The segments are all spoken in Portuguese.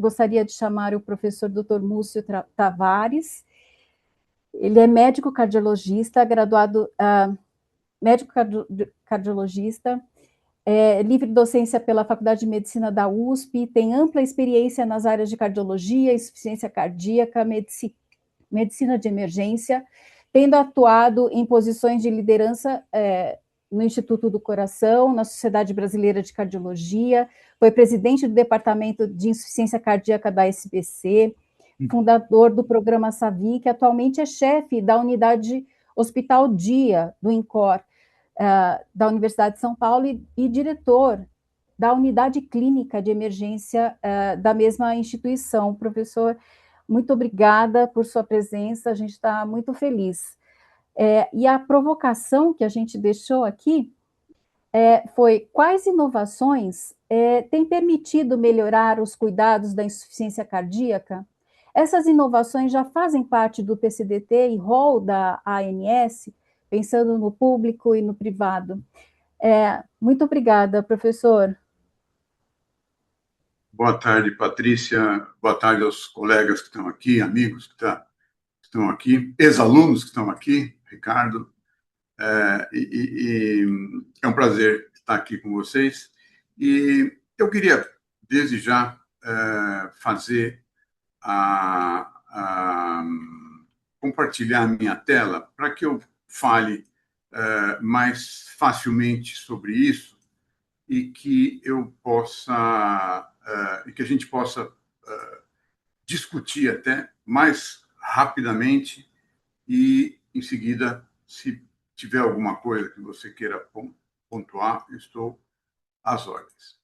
Gostaria de chamar o professor Dr. Múcio Tavares. Ele é médico cardiologista, graduado, médico cardiologista, livre docência pela Faculdade de Medicina da USP, tem ampla experiência nas áreas de cardiologia, insuficiência cardíaca, medicina de emergência, tendo atuado em posições de liderança no Instituto do Coração, na Sociedade Brasileira de Cardiologia, foi presidente do Departamento de Insuficiência Cardíaca da SBC, fundador do programa SAVI, que atualmente é chefe da unidade Hospital Dia do INCOR, da Universidade de São Paulo, e diretor da unidade clínica de emergência da mesma instituição. Professor, muito obrigada por sua presença, a gente está muito feliz. E a provocação que a gente deixou aqui foi: quais inovações têm permitido melhorar os cuidados da insuficiência cardíaca? Essas inovações já fazem parte do PCDT e rol da ANS, pensando no público e no privado. Muito obrigada, professor. Boa tarde, Patrícia. Boa tarde aos colegas que estão aqui, amigos que estão aqui, ex-alunos que estão aqui, Ricardo. É um prazer estar aqui com vocês. E eu queria, desde já, compartilhar a minha tela para que eu fale mais facilmente sobre isso e que eu possa e que a gente possa discutir até mais rapidamente e, em seguida, se tiver alguma coisa que você queira pontuar, eu estou às ordens.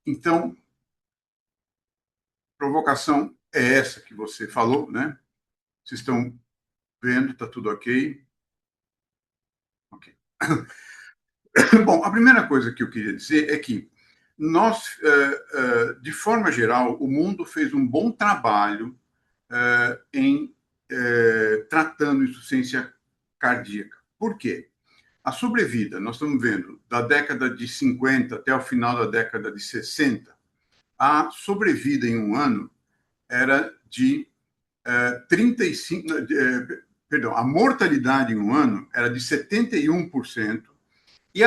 Então, provocação é essa que você falou, né? Vocês estão vendo, está tudo ok? Ok. Bom, a primeira coisa que eu queria dizer é que nós, de forma geral, o mundo fez um bom trabalho em tratando insuficiência cardíaca. Por quê? A sobrevida, nós estamos vendo, da década de 50 até o final da década de 60, a sobrevida em um ano era de 35... Perdão, a mortalidade em um ano era de 71%, e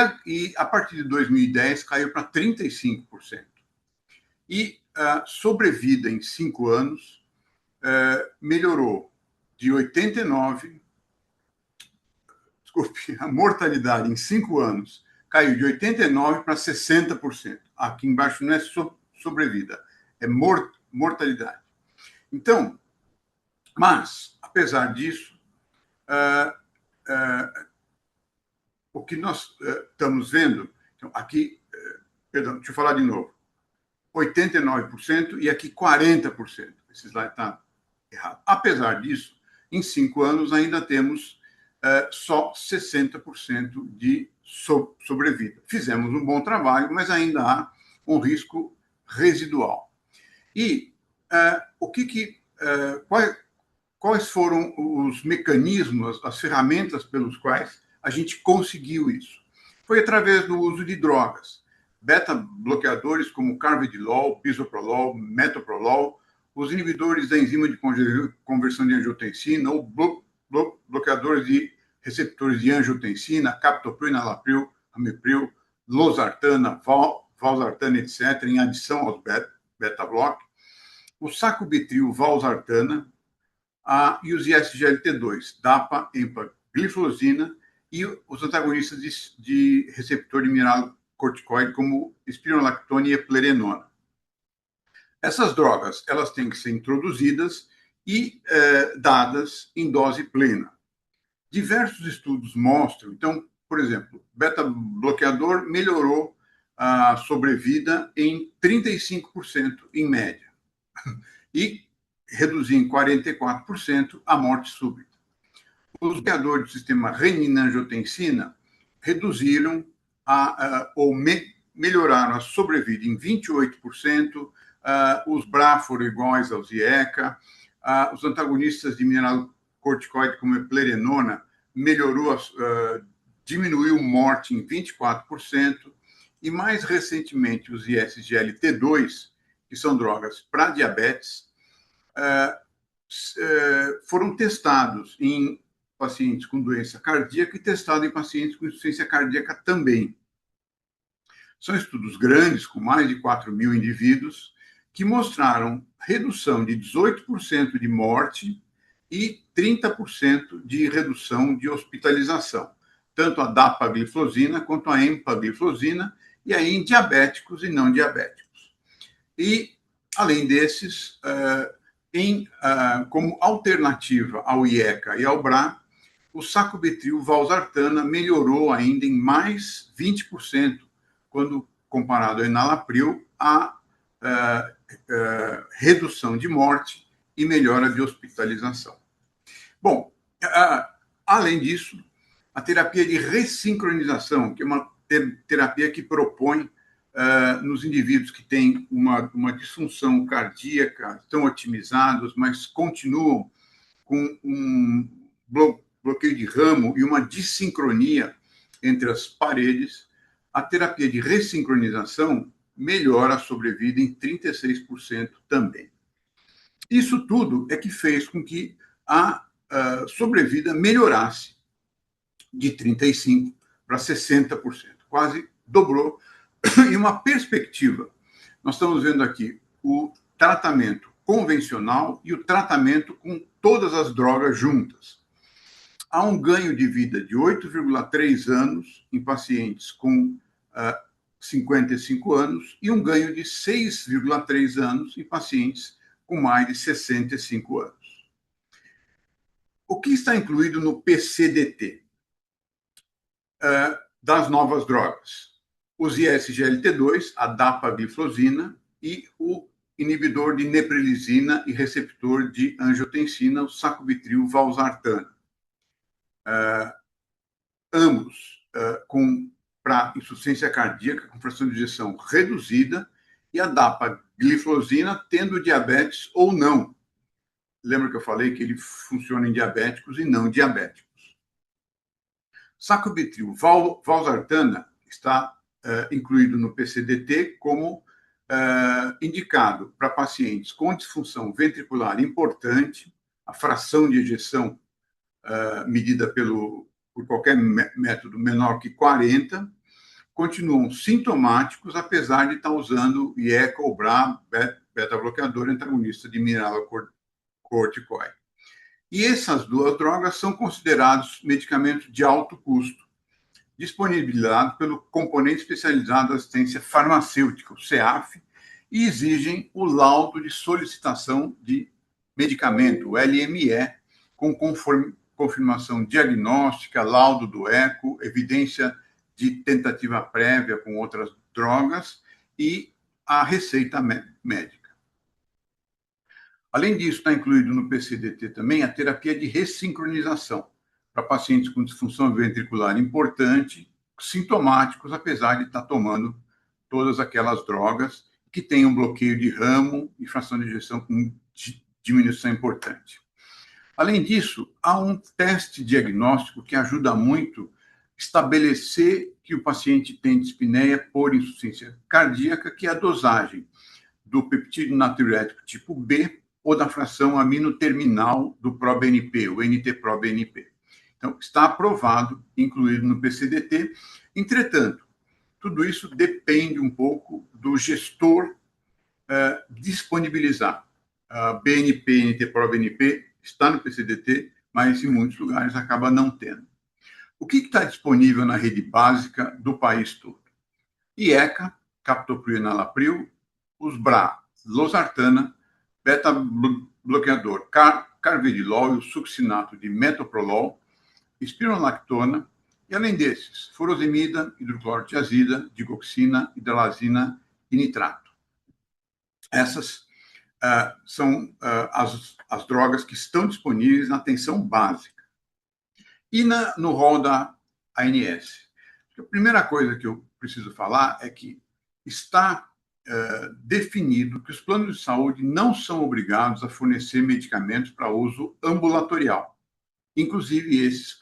a partir de 2010 caiu para 35%. E a sobrevida em 5 anos melhorou de 89%, desculpe, a mortalidade em 5 anos caiu de 89% para 60%. Aqui embaixo não é sobrevida, é mortalidade. Então, mas, apesar disso, o que nós estamos vendo, então, aqui, perdão, deixa eu falar de novo, 89% e aqui 40%. Esse slide está errado. Apesar disso, em 5 anos ainda temos só 60% de sobrevida. Fizemos um bom trabalho, mas ainda há um risco residual. E quais foram os mecanismos, as ferramentas pelos quais a gente conseguiu isso? Foi através do uso de drogas. Beta-bloqueadores como carvedilol, bisoprolol, metoprolol, os inibidores da enzima de conversão de angiotensina, ou bloqueadores de receptores de angiotensina, captopril, enalapril, ramipril, losartana, valsartana, etc., em adição aos beta-block, o sacubitril, valsartana, e os ISGLT2, DAPA, empagliflozina, e os antagonistas de receptor de mineralocorticoide, como espironolactona e eplerenona. Essas drogas, elas têm que ser introduzidas e dadas em dose plena. Diversos estudos mostram, então, por exemplo, beta-bloqueador melhorou a sobrevida em 35% em média e reduziu em 44% a morte súbita. Os bloqueadores do sistema renina-angiotensina reduziram melhoraram a sobrevida em 28%, os BRAF iguais aos IECA, os antagonistas de mineralocorticoide como eplerenona diminuiu morte em 24%, e mais recentemente os ISGLT2, que são drogas para diabetes, foram testados em pacientes com doença cardíaca e testados em pacientes com insuficiência cardíaca também. São estudos grandes, com mais de 4.000 indivíduos, que mostraram redução de 18% de morte e 30% de redução de hospitalização, tanto a dapagliflozina quanto a empagliflozina, e aí em diabéticos e não diabéticos. E, além desses, como alternativa ao IECA e ao BRA, o sacubitril/valsartana melhorou ainda em mais 20%, quando comparado ao enalapril, a redução de morte e melhora de hospitalização. Bom, além disso, a terapia de ressincronização, que é uma terapia que propõe nos indivíduos que têm uma disfunção cardíaca, estão otimizados, mas continuam com um bloqueio de ramo e uma dissincronia entre as paredes, a terapia de ressincronização melhora a sobrevida em 36% também. Isso tudo é que fez com que a sobrevida melhorasse de 35% para 60%, quase dobrou. E uma perspectiva, nós estamos vendo aqui o tratamento convencional e o tratamento com todas as drogas juntas. Há um ganho de vida de 8,3 anos em pacientes com 55 anos e um ganho de 6,3 anos em pacientes com mais de 65 anos. O que está incluído no PCDT das novas drogas? Os ISGLT2, a dapagliflozina e o inibidor de neprilisina e receptor de angiotensina, o sacubitril/valsartana. Ambos para insuficiência cardíaca com fração de ejeção reduzida e a dapagliflozina tendo diabetes ou não. Lembra que eu falei que ele funciona em diabéticos e não diabéticos. Sacubitril/valsartana está incluído no PCDT como indicado para pacientes com disfunção ventricular importante, a fração de ejeção medida por qualquer método menor que 40, continuam sintomáticos, apesar de estar usando IECA ou BRA, beta-bloqueador antagonista de mineralocorticoide. E essas duas drogas são considerados medicamentos de alto custo, disponibilizados pelo componente especializado de assistência farmacêutica, o CEAF, e exigem o laudo de solicitação de medicamento, o LME, com confirmação diagnóstica, laudo do ECO, evidência de tentativa prévia com outras drogas e a receita médica. Além disso, está incluído no PCDT também a terapia de ressincronização para pacientes com disfunção ventricular importante, sintomáticos, apesar de estar tomando todas aquelas drogas que têm um bloqueio de ramo e fração de ejeção com diminuição importante. Além disso, há um teste diagnóstico que ajuda muito a estabelecer que o paciente tem dispneia por insuficiência cardíaca, que é a dosagem do peptídeo natriurético tipo B ou da fração aminoterminal do ProBNP, o NT-proBNP. Então, está aprovado, incluído no PCDT. Entretanto, tudo isso depende um pouco do gestor disponibilizar. BNP, NT-proBNP está no PCDT, mas em muitos lugares acaba não tendo. O que está disponível na rede básica do país todo? IECA, captopril e enalapril, os BRA, losartana, beta-bloqueador carvedilol e o succinato de metoprolol, espironolactona, e além desses, furosemida, hidroclorotiazida, digoxina, hidralazina e nitrato. Essas são as drogas que estão disponíveis na atenção básica. E no rol da ANS? A primeira coisa que eu preciso falar é que está definido que os planos de saúde não são obrigados a fornecer medicamentos para uso ambulatorial, inclusive esses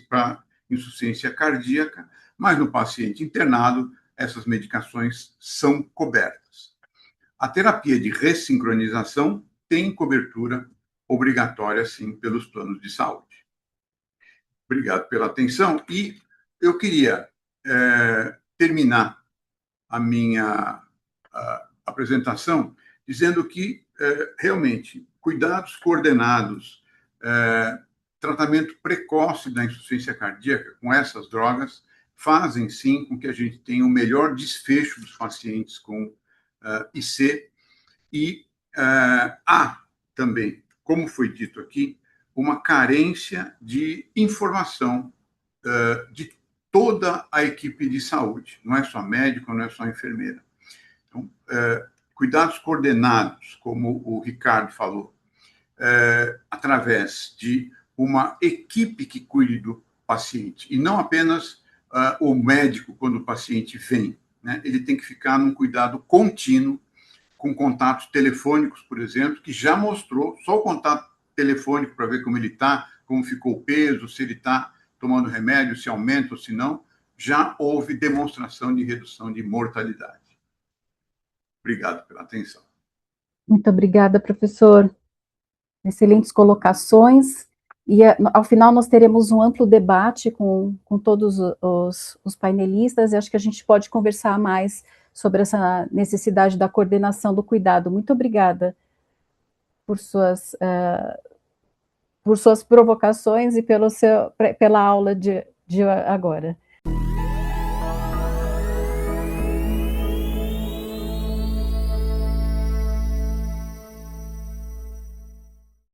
para insuficiência cardíaca, mas no paciente internado, essas medicações são cobertas. A terapia de ressincronização tem cobertura obrigatória, sim, pelos planos de saúde. Obrigado pela atenção. E eu queria terminar a minha apresentação dizendo que, realmente, cuidados coordenados, tratamento precoce da insuficiência cardíaca com essas drogas fazem, sim, com que a gente tenha o melhor desfecho dos pacientes com IC. E há também, como foi dito aqui, uma carência de informação de toda a equipe de saúde. Não é só médico, não é só enfermeira. Então, cuidados coordenados, como o Ricardo falou, através de uma equipe que cuide do paciente, e não apenas o médico quando o paciente vem, né? Ele tem que ficar num cuidado contínuo, com contatos telefônicos, por exemplo, que já mostrou, só o contato telefônico para ver como ele está, como ficou o peso, se ele está tomando remédio, se aumenta ou se não, já houve demonstração de redução de mortalidade. Obrigado pela atenção. Muito obrigada, professor. Excelentes colocações. E ao final nós teremos um amplo debate com todos os painelistas, e acho que a gente pode conversar mais sobre essa necessidade da coordenação do cuidado. Muito obrigada por suas provocações e pela aula de agora.